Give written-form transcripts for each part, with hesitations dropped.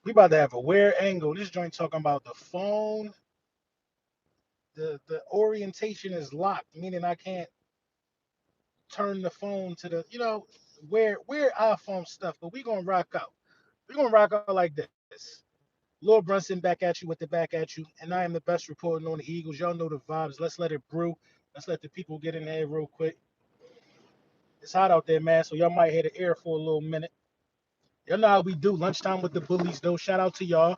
We about to have a weird angle. This joint talking about the phone. The orientation is locked, meaning I can't turn the phone to the weird iPhone stuff. But we gonna rock out. We gonna rock out like this. Lord Brunson back at you with the back at you, and I am the best reporting on the Eagles. Y'all know the vibes. Let's let it brew. Let's let the people get in there real quick. It's hot out there, man. So y'all might hear the air for a little minute. Y'all know how we do. Lunchtime with the bullies, though. Shout out to y'all.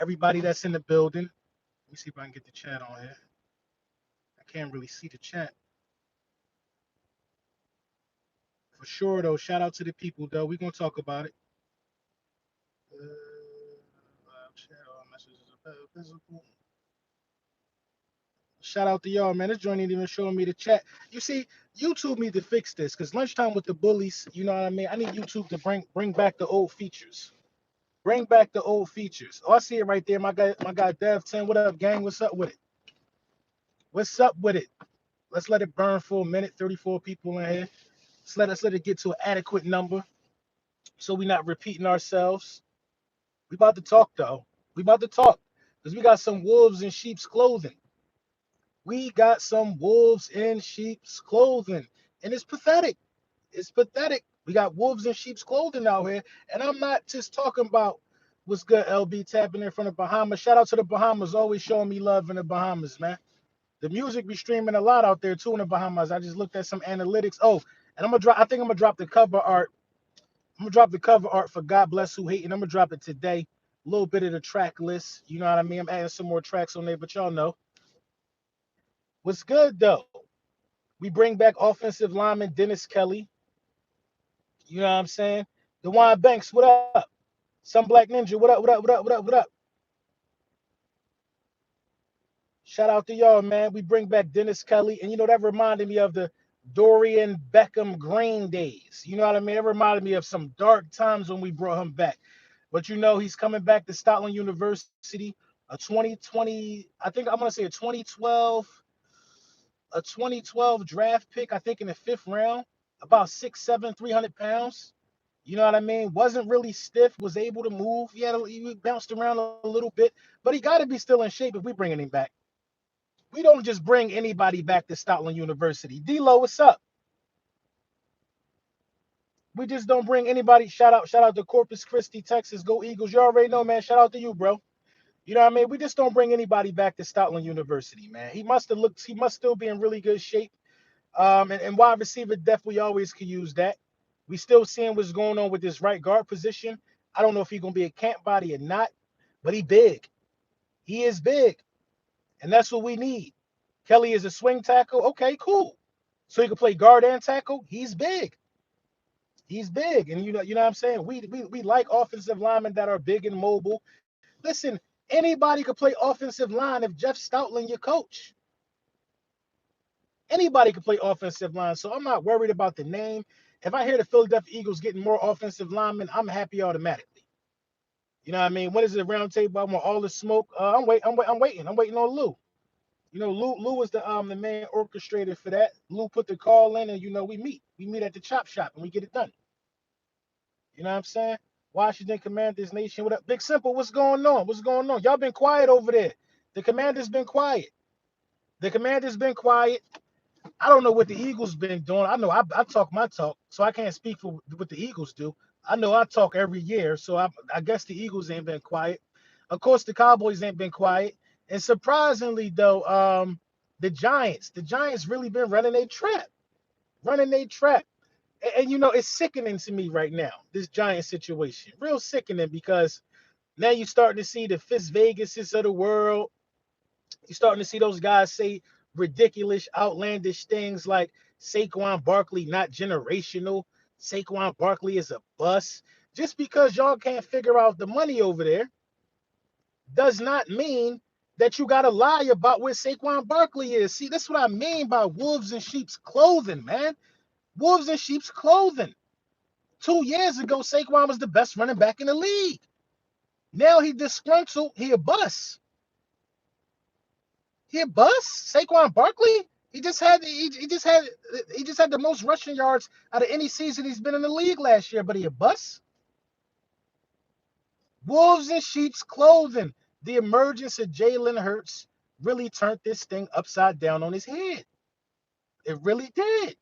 Everybody that's in the building. Let me see if I can get the chat on here. I can't really see the chat. For sure, though. Shout out to the people, though. We're going to talk about it. Chat, all messages are visible. Shout out to y'all, man. This joint ain't even showing me the chat. You see, YouTube need to fix this because lunchtime with the bullies, you know what I mean? I need YouTube to bring back the old features. Bring back the old features. Oh, I see it right there. My guy Dev 10. What up, gang? What's up with it? What's up with it? Let's let it burn for a minute. 34 people in here. Let it get to an adequate number so we're not repeating ourselves. We about to talk though. We about to talk. Because we got some wolves in sheep's clothing. We got some wolves in sheep's clothing. And it's pathetic. It's pathetic. We got wolves in sheep's clothing out here. And I'm not just talking about what's good, LB tapping in front of Bahamas. Shout out to the Bahamas, always showing me love in the Bahamas, man. The music be streaming a lot out there too in the Bahamas. I just looked at some analytics. Oh, and I think I'm gonna drop the cover art. I'm gonna drop the cover art for God Bless Who Hate, and I'm gonna drop it today. A little bit of the track list. You know what I mean? I'm adding some more tracks on there, but y'all know. What's good though? We bring back offensive lineman Dennis Kelly. You know what I'm saying? DeJuan Banks, what up? Some Black Ninja, what up, what up, what up, what up, what up? Shout out to y'all, man. We bring back Dennis Kelly, and that reminded me of the Dorian Beckham Green days. You know what I mean? It reminded me of some dark times when we brought him back. But he's coming back to Stoutland University, a 2020, I think I'm gonna say a 2012 draft pick, I think in the fifth round, about 6'7", 300 pounds. You know what I mean? Wasn't really stiff, was able to move. He bounced around a little bit, but he got to be still in shape if we bringing him back. We don't just bring anybody back to Stoutland University. D-Lo, what's up? We just don't bring anybody. Shout out to Corpus Christi, Texas. Go Eagles. You already know, man. Shout out to you, bro. You know what I mean? We just don't bring anybody back to Stoutland University, man. He must still be in really good shape. And wide receiver depth, we always could use that. We still seeing what's going on with this right guard position. I don't know if he's gonna be a camp body or not, but he big. He is big. And that's what we need. Kelly is a swing tackle. Okay, cool. So he can play guard and tackle. He's big. He's big. And you know what I'm saying? We like offensive linemen that are big and mobile. Listen, anybody could play offensive line if Jeff Stoutland your coach. Anybody could play offensive line. So I'm not worried about the name. If I hear the Philadelphia Eagles getting more offensive linemen, I'm happy automatically. You know what I mean? What is it, round table? I want all the smoke. I'm waiting. I'm waiting on Lou. Lou is the main orchestrator for that. Lou put the call in, and we meet. We meet at the chop shop, and we get it done. You know what I'm saying? Washington Commanders Nation. What up? Big Simple, what's going on? What's going on? Y'all been quiet over there. The Commanders been quiet. The Commanders been quiet. I don't know what the Eagles been doing. I know I talk my talk, so I can't speak for what the Eagles do. I know I talk every year, so I guess the Eagles ain't been quiet. Of course, the Cowboys ain't been quiet. And surprisingly, though, the Giants really been running a trap. And it's sickening to me right now, this Giant situation. Real sickening because now you're starting to see the Fitz Vegases of the world. You're starting to see those guys say ridiculous, outlandish things like Saquon Barkley not generational. Saquon Barkley is a bust. Just because y'all can't figure out the money over there does not mean that you got to lie about where Saquon Barkley is. See, that's what I mean by wolves in sheep's clothing, man. Wolves in sheep's clothing. 2 years ago, Saquon was the best running back in the league. Now he disgruntled. He a bust. He a bust. Saquon Barkley. He just had the most rushing yards out of any season he's been in the league last year. But he a bust. Wolves in sheep's clothing. The emergence of Jalen Hurts really turned this thing upside down on his head. It really did.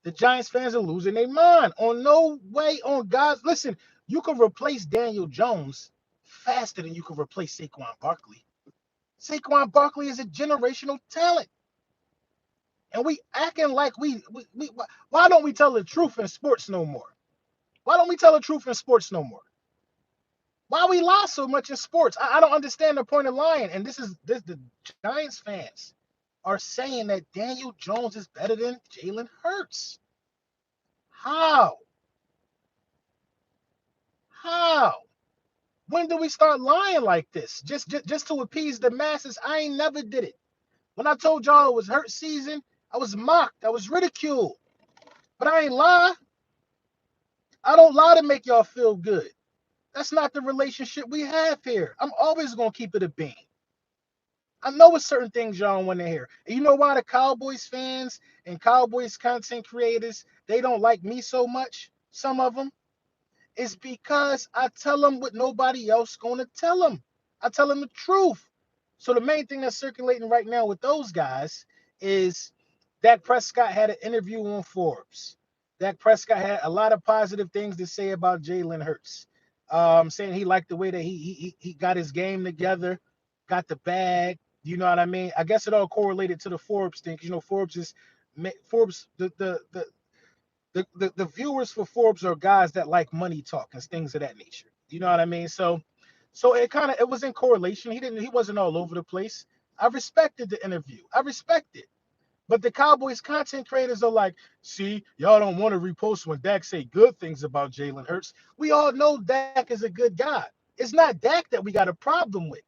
The Giants fans are losing their mind. On no way, on God's listen, you can replace Daniel Jones faster than you can replace Saquon Barkley. Saquon Barkley is a generational talent. And we acting like we why don't we tell the truth in sports no more? Why don't we tell the truth in sports no more? Why we lie so much in sports? I don't understand the point of lying. And this the Giants fans are saying that Daniel Jones is better than Jalen Hurts. How? How? When do we start lying like this? Just to appease the masses? I ain't never did it. When I told y'all it was Hurt season, I was mocked. I was ridiculed. But I ain't lie. I don't lie to make y'all feel good. That's not the relationship we have here. I'm always gonna keep it a bean. I know it's certain things y'all don't want to hear. And you know why the Cowboys fans and Cowboys content creators they don't like me so much? Some of them is because I tell them what nobody else gonna tell them. I tell them the truth. So the main thing that's circulating right now with those guys is Dak Prescott had an interview on Forbes. Dak Prescott had a lot of positive things to say about Jalen Hurts. Saying he liked the way that he got his game together, got the bag. You know what I mean? I guess it all correlated to the Forbes thing. 'Cause, you know, Forbes is Forbes the viewers for Forbes are guys that like money talk and things of that nature. You know what I mean? So it was in correlation. He wasn't all over the place. I respected the interview. I respect it. But the Cowboys content creators are like, see, y'all don't want to repost when Dak say good things about Jalen Hurts. We all know Dak is a good guy. It's not Dak that we got a problem with.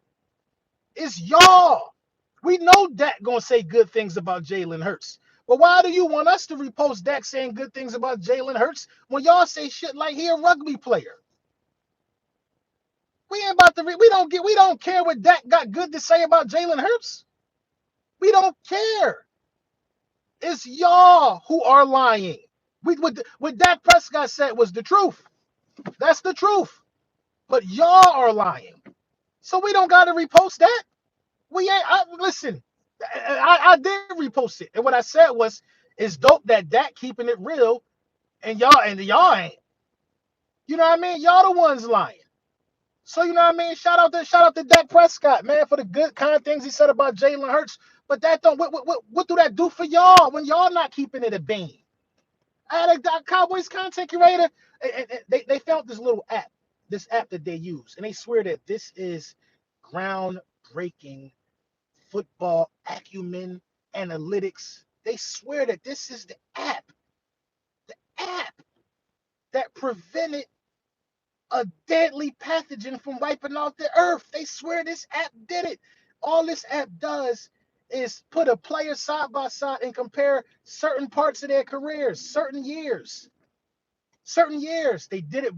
It's y'all. We know Dak gonna say good things about Jalen Hurts. But why do you want us to repost Dak saying good things about Jalen Hurts when y'all say shit like he a rugby player? We ain't about to. We don't care what Dak got good to say about Jalen Hurts. We don't care. It's y'all who are lying. What Dak Prescott said was the truth. That's the truth. But y'all are lying. So we don't gotta repost that. We ain't. Listen. I did repost it, and what I said was, "It's dope that Dak keeping it real, and y'all ain't. You know what I mean? Y'all the ones lying. So you know what I mean? Shout out to Dak Prescott, man, for the good kind of things he said about Jalen Hurts. But that don't what do that do for y'all when y'all not keeping it a bean? I had a Cowboys content curator, and they found this app that they use, and they swear that this is groundbreaking football acumen analytics. They swear that this is the app that prevented a deadly pathogen from wiping out the earth. They swear this app did it. All this app does is put a player side by side and compare certain parts of their careers, certain years. Certain years. They did it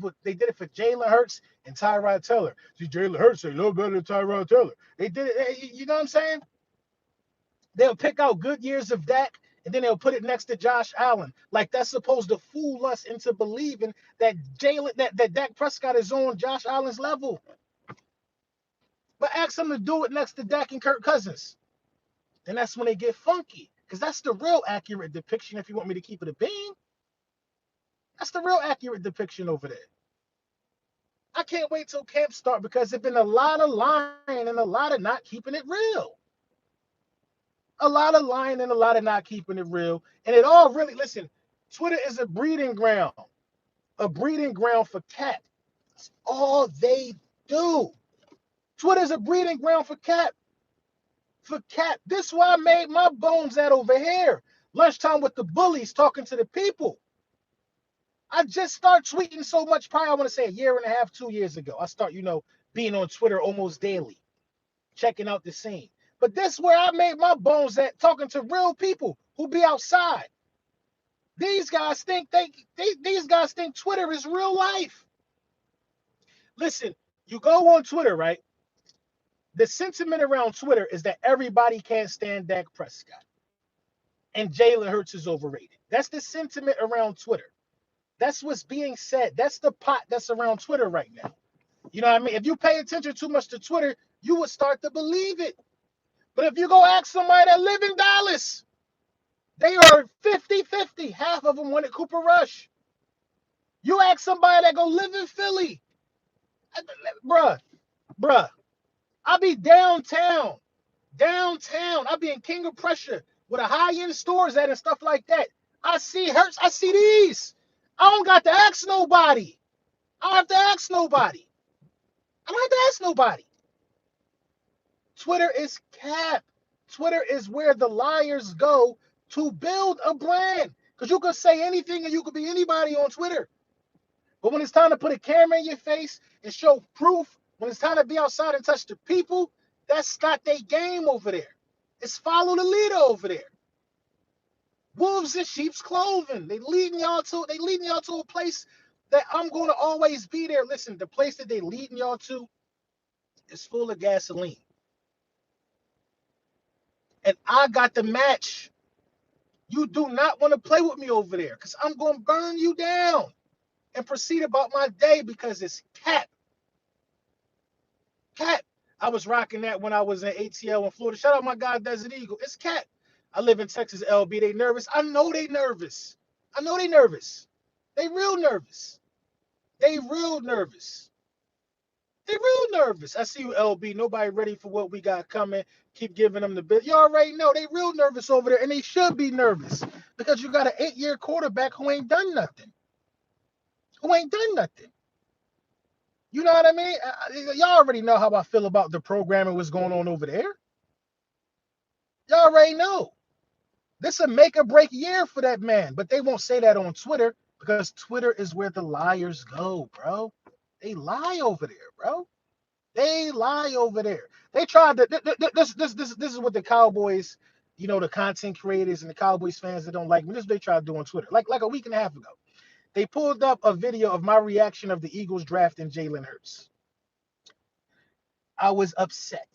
for Jalen Hurts and Tyrod Taylor. See, Jalen Hurts ain't no better than Tyrod Taylor. They did it, you know what I'm saying? They'll pick out good years of Dak and then they'll put it next to Josh Allen. Like that's supposed to fool us into believing that that Dak Prescott is on Josh Allen's level. But ask them to do it next to Dak and Kirk Cousins. Then that's when they get funky. Because that's the real accurate depiction if you want me to keep it a bean. That's the real accurate depiction over there. I can't wait till camp start because there's been a lot of lying and a lot of not keeping it real. A lot of lying and a lot of not keeping it real. And it all really, listen, Twitter is a breeding ground for cat. That's all they do. Twitter's a breeding ground for cat. For cat. This is where I made my bones at over here. Lunchtime with the bullies talking to the people. I just start tweeting so much, probably I want to say a year and a half, 2 years ago. I start, being on Twitter almost daily, checking out the scene. But this is where I made my bones at talking to real people who be outside. These guys think these guys think Twitter is real life. Listen, you go on Twitter, right? The sentiment around Twitter is that everybody can't stand Dak Prescott and Jalen Hurts is overrated. That's the sentiment around Twitter. That's what's being said. That's the pot that's around Twitter right now. You know what I mean? If you pay attention too much to Twitter, you would start to believe it. But if you go ask somebody that live in Dallas, they are 50-50. Half of them wanted Cooper Rush. You ask somebody that go live in Philly, bruh, bruh, I be downtown. Downtown. I be in King of Prussia where the high-end stores at and stuff like that. I see Hurts. I see these. I don't got to ask nobody. I don't have to ask nobody. I don't have to ask nobody. Twitter is cap. Twitter is where the liars go to build a brand. Because you could say anything and you could be anybody on Twitter. But when it's time to put a camera in your face and show proof, when it's time to be outside and touch the people, that's not their game over there. It's follow the leader over there. Wolves in sheep's clothing. They leading y'all to a place that I'm going to always be there. Listen, the place that they leading y'all to is full of gasoline. And I got the match. You do not want to play with me over there because I'm going to burn you down and proceed about my day because it's cap. Cap. I was rocking that when I was in ATL in Florida. Shout out my guy, Desert Eagle. It's cap. I live in Texas, LB. They nervous. I know they nervous. I know they nervous. They real nervous. They real nervous. They real nervous. I see you, LB. Nobody ready for what we got coming. Keep giving them the bit. You already know they real nervous over there, and they should be nervous because you got an 8-year quarterback who ain't done nothing. Who ain't done nothing. You know what I mean? Y'all already know how I feel about the programming what's going on over there. Y'all already know. This is a make or break year for that man, but they won't say that on Twitter because Twitter is where the liars go, bro. They lie over there, bro. They lie over there. They tried to. This is what the Cowboys, the content creators and the Cowboys fans that don't like me. This is what they tried to do on Twitter, like a week and a half ago. They pulled up a video of my reaction of the Eagles drafting Jalen Hurts. I was upset,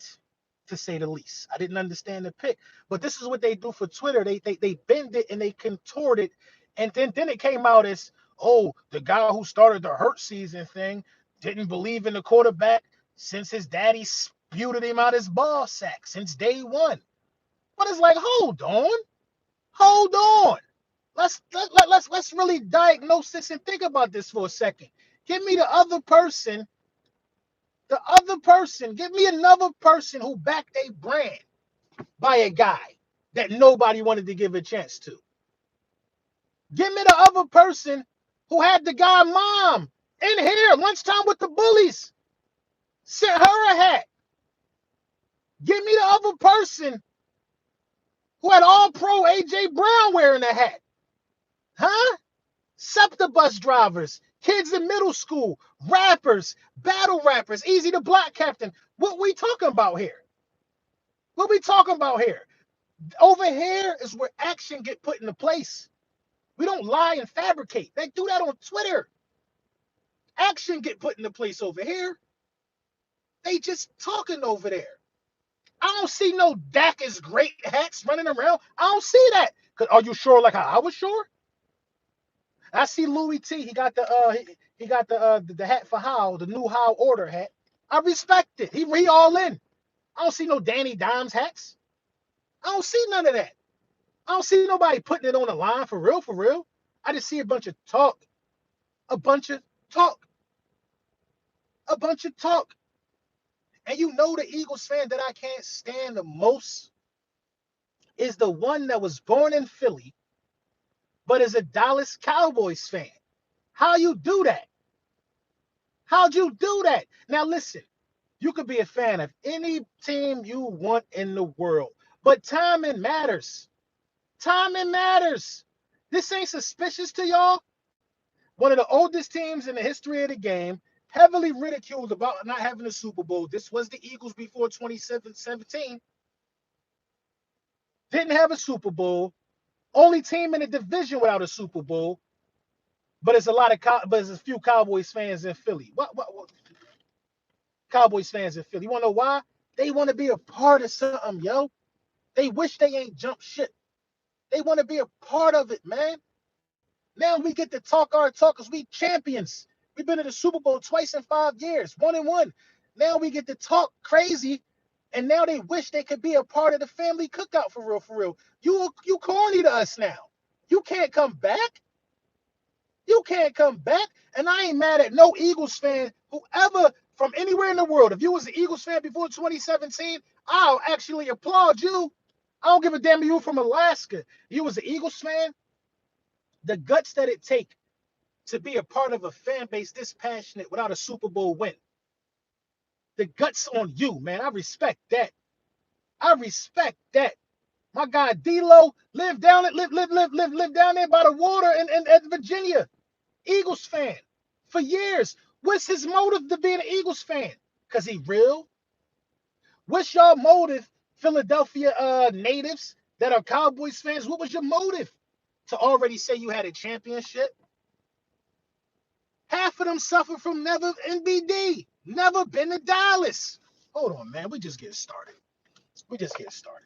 to say the least. I didn't understand the pick. But this is what they do for Twitter. They bend it and they contort it. And then it came out as, oh, the guy who started the Hurt season thing didn't believe in the quarterback since his daddy spewed him out his ball sack since day one. But it's like, hold on. Let's really diagnose this and think about this for a second. Give me the other person. Give me another person who backed a brand by a guy that nobody wanted to give a chance to. Give me the other person who had the guy mom in here lunchtime with the bullies. Sent her a hat. Give me the other person who had all pro AJ Brown wearing a hat. Huh? SEPTA bus drivers, kids in middle school, rappers, battle rappers, Easy the Black Captain. What we talking about here? What we talking about here? Over here is where action get put into place. We don't lie and fabricate. They do that on Twitter. Action get put into place over here. They just talking over there. I don't see no Dak is great hats running around. I don't see that. Are you sure like how I was sure? I see Louis T. He got the hat for Howe, the new Howe order hat. I respect it. He all in. I don't see no Danny Dimes hats. I don't see none of that. I don't see nobody putting it on the line for real, for real. I just see a bunch of talk. A bunch of talk. A bunch of talk. And the Eagles fan that I can't stand the most is the one that was born in Philly, but is a Dallas Cowboys fan. How you do that? How'd you do that? Now listen, you could be a fan of any team you want in the world, but timing matters. Timing matters. This ain't suspicious to y'all. One of the oldest teams in the history of the game, heavily ridiculed about not having a Super Bowl. This was the Eagles before 2017. Didn't have a Super Bowl. Only team in the division without a Super Bowl. But it's a few Cowboys fans in Philly. What Cowboys fans in Philly? You want to know why? They want to be a part of something, yo. They wish they ain't jump ship. They want to be a part of it, man. Now we get to talk our talk because we champions. We've been to the Super Bowl twice in 5 years, 1-1. Now we get to talk crazy, and now they wish they could be a part of the family cookout for real, for real. You corny to us now. You can't come back. You can't come back. And I ain't mad at no Eagles fan, whoever from anywhere in the world. If you was an Eagles fan before 2017, I'll actually applaud you. I don't give a damn if you were from Alaska. You was an Eagles fan. The guts that it take to be a part of a fan base this passionate without a Super Bowl win. The guts on you, man. I respect that. I respect that. My guy D-Lo lived down it, live down there by the water in Virginia. Eagles fan for years. What's his motive to being an Eagles fan? Because he real? What's your motive, Philadelphia natives that are Cowboys fans? What was your motive to already say you had a championship? Half of them suffer from never NBD, never been to Dallas. Hold on, man. We just getting started. We just getting started.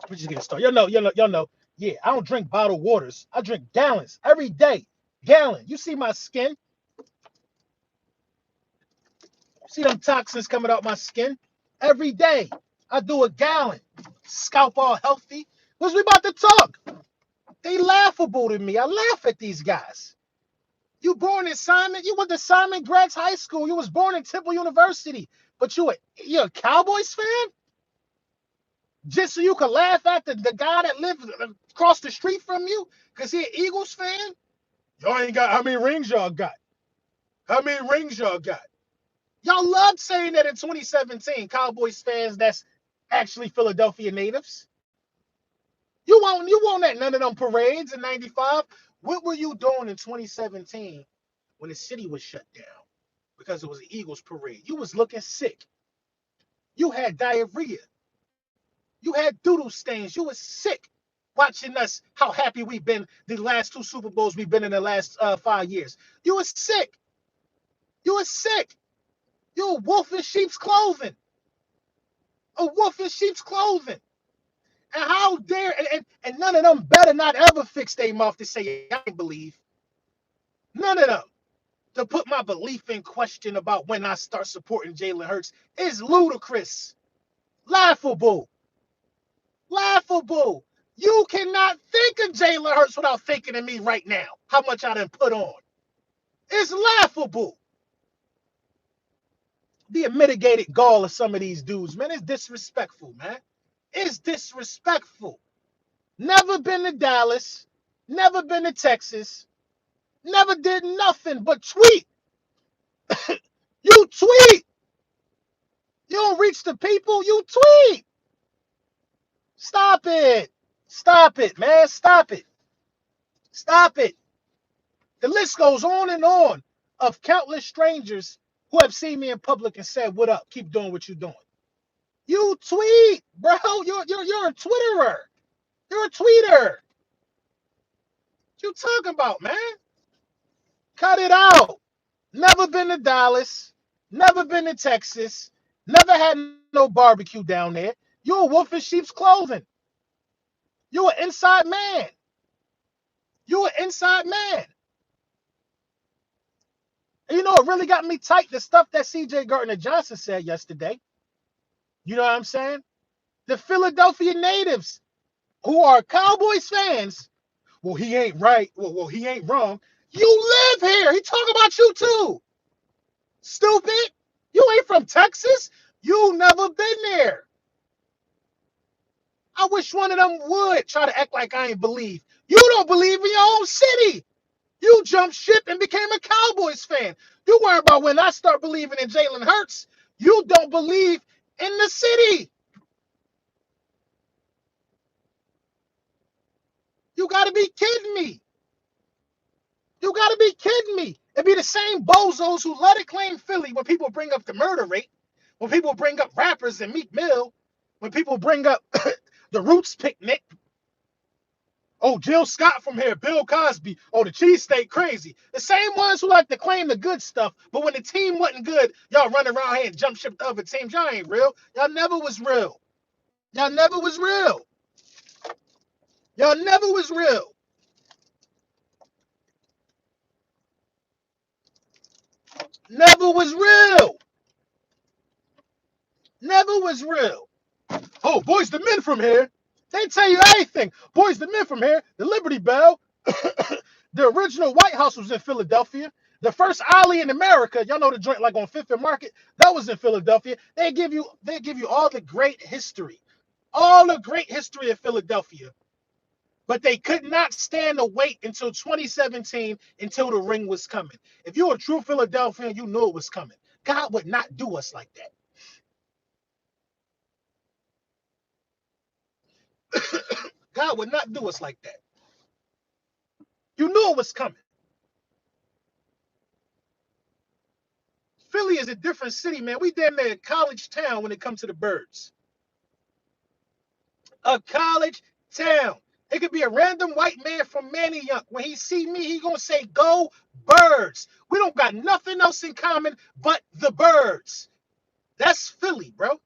We just getting started. Y'all know. Yeah, I don't drink bottled waters. I drink gallons every day. Gallon. You see my skin? See them toxins coming out my skin? Every day. I do a gallon. Scalp all healthy. What's we about to talk? They laughable to me. I laugh at these guys. You born in Simon? You went to Simon Greggs High School. You was born in Temple University. But you're a Cowboys fan? Just so you could laugh at the guy that lived across the street from you? Because he an Eagles fan? Y'all ain't got how many rings y'all got? How many rings y'all got? Y'all loved saying that in 2017, Cowboys fans that's actually Philadelphia natives. You won't at none of them parades in 95. What were you doing in 2017 when the city was shut down because it was an Eagles parade? You was looking sick. You had diarrhea. You had doodle stains. You was sick watching us, how happy we've been the last two Super Bowls we've been in the last 5 years. You was sick. You was sick. You a wolf in sheep's clothing. A wolf in sheep's clothing. And how dare, and none of them better not ever fix their mouth to say, I can't believe. None of them. To put my belief in question about when I start supporting Jalen Hurts is ludicrous. Laughable. Laughable. You cannot think of Jalen Hurts without thinking of me right now. How much I done put on. It's laughable. The mitigated gall of some of these dudes, man, it's disrespectful, man. It's disrespectful. Never been to Dallas. Never been to Texas. Never did nothing but tweet. You tweet. You don't reach the people. You tweet. Stop it. Stop it, man. Stop it. Stop it. The list goes on and on of countless strangers who have seen me in public and said, "What up? Keep doing what you're doing." You tweet, bro. You're a Twitterer. You're a tweeter. What you talking about, man? Cut it out. Never been to Dallas. Never been to Texas. Never had no barbecue down there. You a wolf in sheep's clothing. You an inside man. You an inside man. And you know it really got me tight. The stuff that C.J. Gardner-Johnson said yesterday. You know what I'm saying? The Philadelphia natives who are Cowboys fans. Well, he ain't right. Well, he ain't wrong. You live here. He talking about you too. Stupid. You ain't from Texas. You never been there. I wish one of them would try to act like I ain't believe. You don't believe in your own city. You jumped ship and became a Cowboys fan. You worry about when I start believing in Jalen Hurts. You don't believe in the city. You got to be kidding me. You got to be kidding me. It'd be the same bozos who let it claim Philly when people bring up the murder rate, when people bring up rappers and Meek Mill, when people bring up the Roots picnic. Oh, Jill Scott from here, Bill Cosby. Oh, the cheesesteak crazy. The same ones who like to claim the good stuff, but when the team wasn't good, y'all run around here and jump ship to other teams. Y'all ain't real. Y'all never was real. Y'all never was real. Y'all never was real. Never was real. Never was real. Oh, boys, the men from here. They tell you anything. Boys, the men from here. The Liberty Bell. The original White House was in Philadelphia. The first alley in America, y'all know the joint like on Fifth and Market, that was in Philadelphia. They give you all the great history, all the great history of Philadelphia. But they could not stand to wait until 2017 until the ring was coming. If you're a true Philadelphian, you knew it was coming. God would not do us like that. God would not do us like that. You knew it was coming. Philly is a different city, man. We damn near a college town when it comes to the birds. A college town. It could be a random white man from Manayunk. When he see me, he gonna say, "Go birds." We don't got nothing else in common but the birds. That's Philly, bro.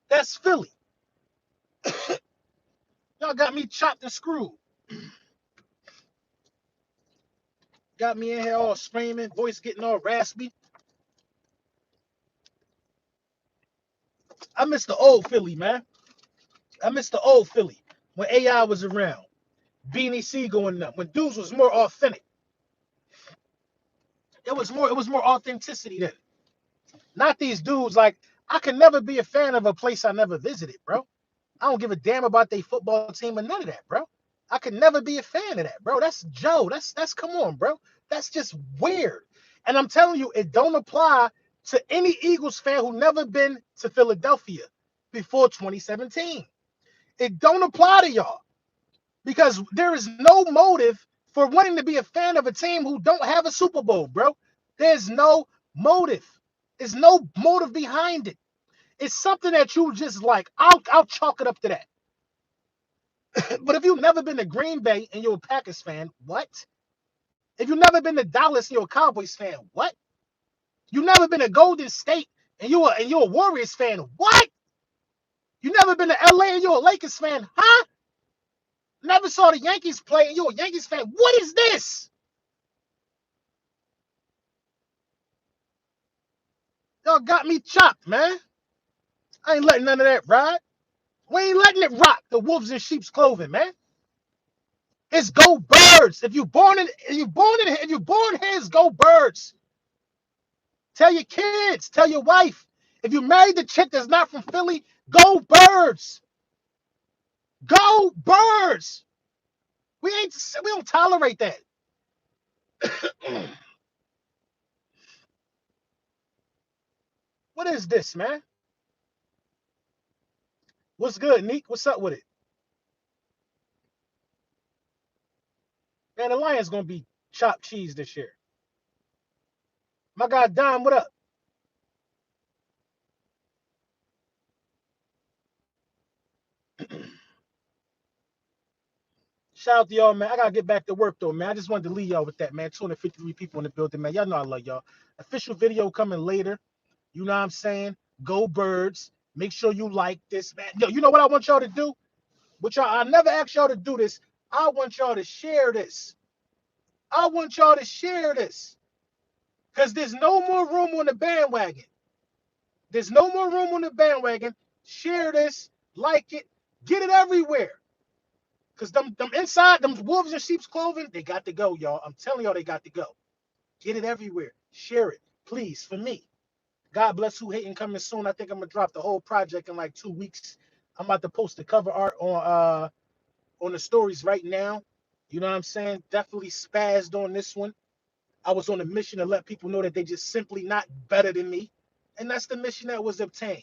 That's Philly. Y'all got me chopped and screwed. Got me in here all screaming, voice getting all raspy. I miss the old Philly, man. I miss the old Philly when AI was around. Beanie C going up. When dudes was more authentic. It was more authenticity then. Not these dudes like I can never be a fan of a place I never visited, bro. I don't give a damn about their football team or none of that, bro. I could never be a fan of that, bro. That's Joe. That's come on, bro. That's just weird. And I'm telling you, it don't apply to any Eagles fan who never been to Philadelphia before 2017. It don't apply to y'all because there is no motive for wanting to be a fan of a team who don't have a Super Bowl, bro. There's no motive. There's no motive behind it. It's something that you just like. I'll chalk it up to that. But if you've never been to Green Bay and you're a Packers fan, what? If you've never been to Dallas and you're a Cowboys fan, what? You've never been to Golden State and you're a Warriors fan, what? You never been to LA and you're a Lakers fan, huh? Never saw the Yankees play and you're a Yankees fan. What is this? Y'all got me chopped, man. I ain't letting none of that ride. We ain't letting it rock. The wolves in sheep's clothing, man. It's go birds. If you born here, it's go birds. Tell your kids, tell your wife. If you married the chick that's not from Philly, go birds. Go birds. We don't tolerate that. What is this, man? What's good, Neek? What's up with it? Man, the Lions gonna be chopped cheese this year. My guy Dom, what up? Shout out to y'all, man. I gotta get back to work though, man. I just wanted to leave y'all with that, man. 253 people in the building, man. Y'all know I love y'all. Official video coming later. You know what I'm saying? Go birds. Make sure you like this, man. Yo, you know what I want y'all to do? Which I never asked y'all to do this. I want y'all to share this. I want y'all to share this. Because there's no more room on the bandwagon. There's no more room on the bandwagon. Share this, like it, get it everywhere. Because them inside, them wolves in sheep's clothing, they got to go, y'all. I'm telling y'all they got to go. Get it everywhere. Share it. Please, for me. God bless who hating coming soon. I think I'm gonna drop the whole project in like 2 weeks. I'm about to post the cover art on the stories right now. You know what I'm saying? Definitely spazzed on this one. I was on a mission to let people know that they just simply not better than me. And that's the mission that was obtained.